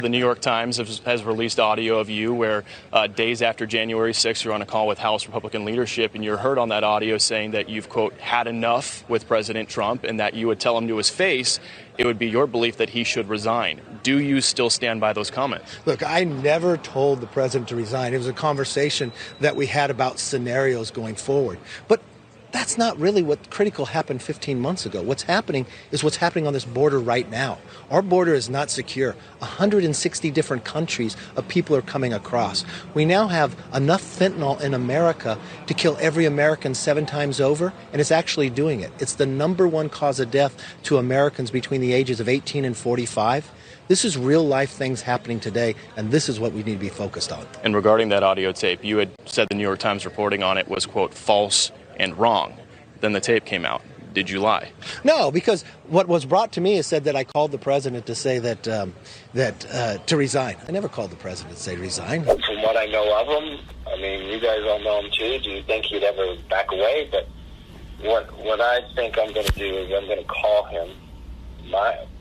The New York Times has released audio of you where days after January 6th, you're on a call with House Republican leadership, and you're heard on that audio saying that you've, quote, had enough with President Trump and that you would tell him to his face it would be your belief that he should resign. Do you still stand by those comments? Look, I never told the president to resign. It was a conversation that we had about scenarios going forward. But that's not really what critical happened 15 months ago. What's happening is what's happening on this border right now. Our border is not secure. 160 different countries of people are coming across. We now have enough fentanyl in America to kill every American 7 times over, and it's actually doing it. It's the #1 cause of death to Americans between the ages of 18 and 45. This is real life things happening today, and this is what we need to be focused on. And regarding that audio tape, you had said the New York Times reporting on it was, quote, false and wrong. Then the tape came out. Did you lie? No, because what was brought to me is said that I called the president to say that to resign. I never called the president to say resign. From what I know of him, I mean, you guys all know him too. Do you think he'd ever back away? But what I think I'm going to do is I'm going to call him.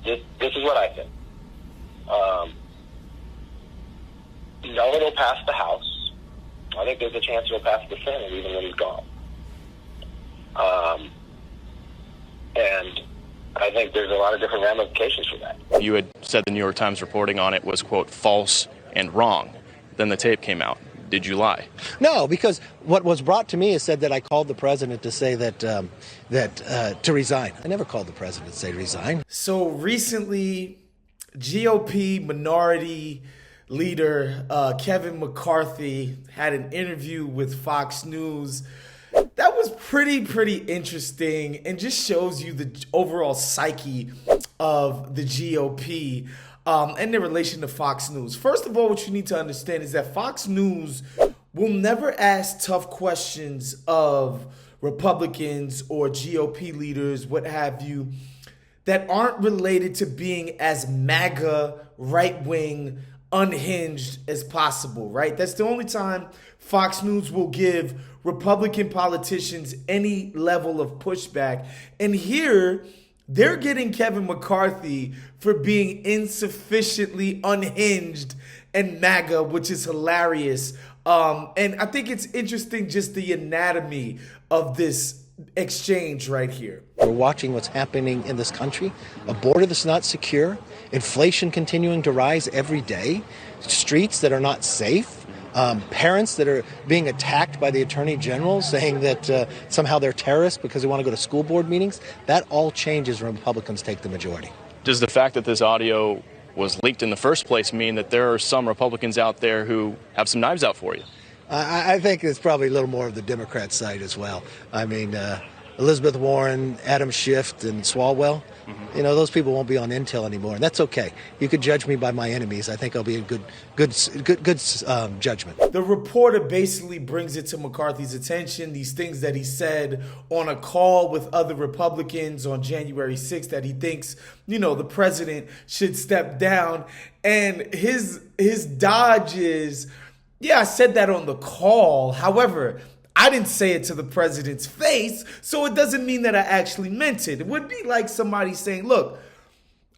This is what I think. No, it'll pass the House. I think there's a chance it'll pass the Senate even when he's gone. And I think there's a lot of different ramifications for that. You had said the New York Times reporting on it was, quote, false and wrong. Then the tape came out. Did you lie? No, because what was brought to me is said that I called the president to say that to resign. I never called the president to say resign. So recently, GOP minority leader Kevin McCarthy had an interview with Fox News. That was pretty interesting and just shows you the overall psyche of the GOP and their relation to Fox News. First of all, what you need to understand is that Fox News will never ask tough questions of Republicans or GOP leaders, what have you, that aren't related to being as MAGA, right-wing, unhinged as possible, right? That's the only time Fox News will give Republican politicians any level of pushback. And here, they're getting Kevin McCarthy for being insufficiently unhinged and MAGA, which is hilarious. And I think it's interesting just the anatomy of this exchange right here. We're watching what's happening in this country, a border that's not secure, inflation continuing to rise every day, streets that are not safe, parents that are being attacked by the attorney general saying that somehow they're terrorists because they want to go to school board meetings. That all changes when Republicans take the majority. Does the fact that this audio was leaked in the first place mean that there are some Republicans out there who have some knives out for you? I think it's probably a little more of the Democrat side as well. I mean, Elizabeth Warren, Adam Schiff, and Swalwell, you know, those people won't be on Intel anymore, and that's okay. You could judge me by my enemies. I think I'll be a good judgment. The reporter basically brings it to McCarthy's attention, these things that he said on a call with other Republicans on January 6th that he thinks, you know, the president should step down. And his dodge is, yeah, I said that on the call. However, I didn't say it to the president's face, so it doesn't mean that I actually meant it. It would be like somebody saying, look,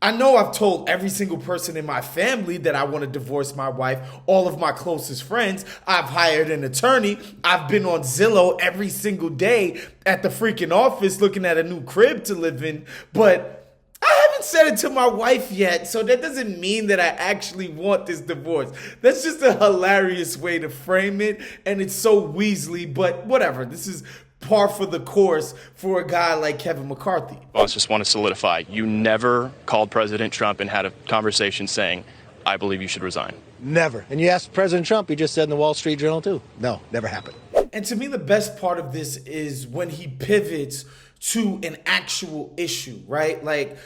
I know I've told every single person in my family that I want to divorce my wife, all of my closest friends. I've hired an attorney. I've been on Zillow every single day at the freaking office looking at a new crib to live in, but I haven't said it to my wife yet, so that doesn't mean that I actually want this divorce. That's just a hilarious way to frame it, and it's so Weasley, but whatever. This is par for the course for a guy like Kevin McCarthy. Well, I just want to solidify. You never called President Trump and had a conversation saying, I believe you should resign. Never. And you asked President Trump, he just said in the Wall Street Journal too. No, never happened. And to me, the best part of this is when he pivots to an actual issue, right? Like,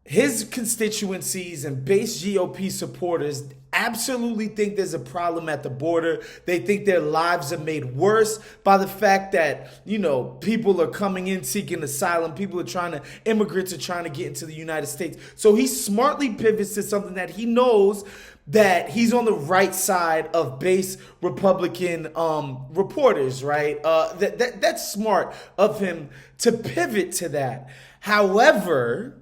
his constituencies and base GOP supporters absolutely think there's a problem at the border. They think their lives are made worse by the fact that, you know, people are coming in seeking asylum. Immigrants are trying to get into the United States. So he smartly pivots to something that he knows that he's on the right side of base Republican reporters, right? That's smart of him to pivot to that. However,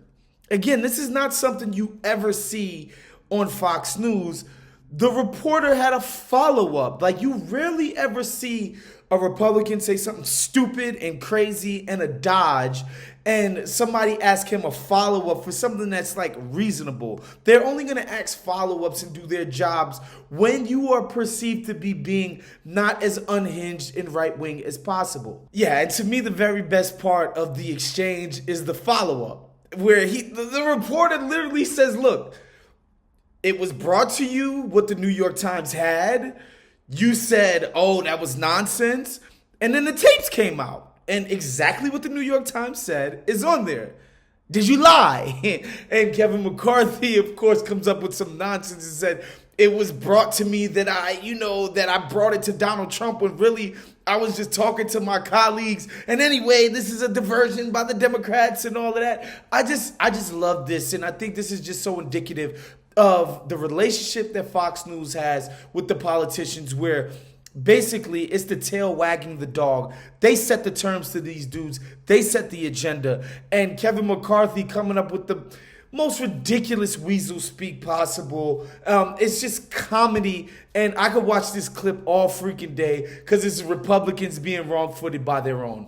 again, this is not something you ever see on Fox News, the reporter had a follow-up. Like, you rarely ever see a Republican say something stupid and crazy and a dodge, and somebody ask him a follow-up for something that's like reasonable. They're only going to ask follow-ups and do their jobs when you are perceived to be being not as unhinged and right-wing as possible. Yeah, and to me, the very best part of the exchange is the follow-up, where the reporter literally says, look, it was brought to you what the New York Times had. You said, oh, that was nonsense. And then the tapes came out. And exactly what the New York Times said is on there. Did you lie? And Kevin McCarthy, of course, comes up with some nonsense and said, it was brought to me that I brought it to Donald Trump when really I was just talking to my colleagues. And anyway, this is a diversion by the Democrats and all of that. I just love this. And I think this is just so indicative of the relationship that Fox News has with the politicians, where basically it's the tail wagging the dog. They set the terms to these dudes. They set the agenda. And Kevin McCarthy coming up with the most ridiculous weasel speak possible. It's just comedy. And I could watch this clip all freaking day because it's Republicans being wrong-footed by their own.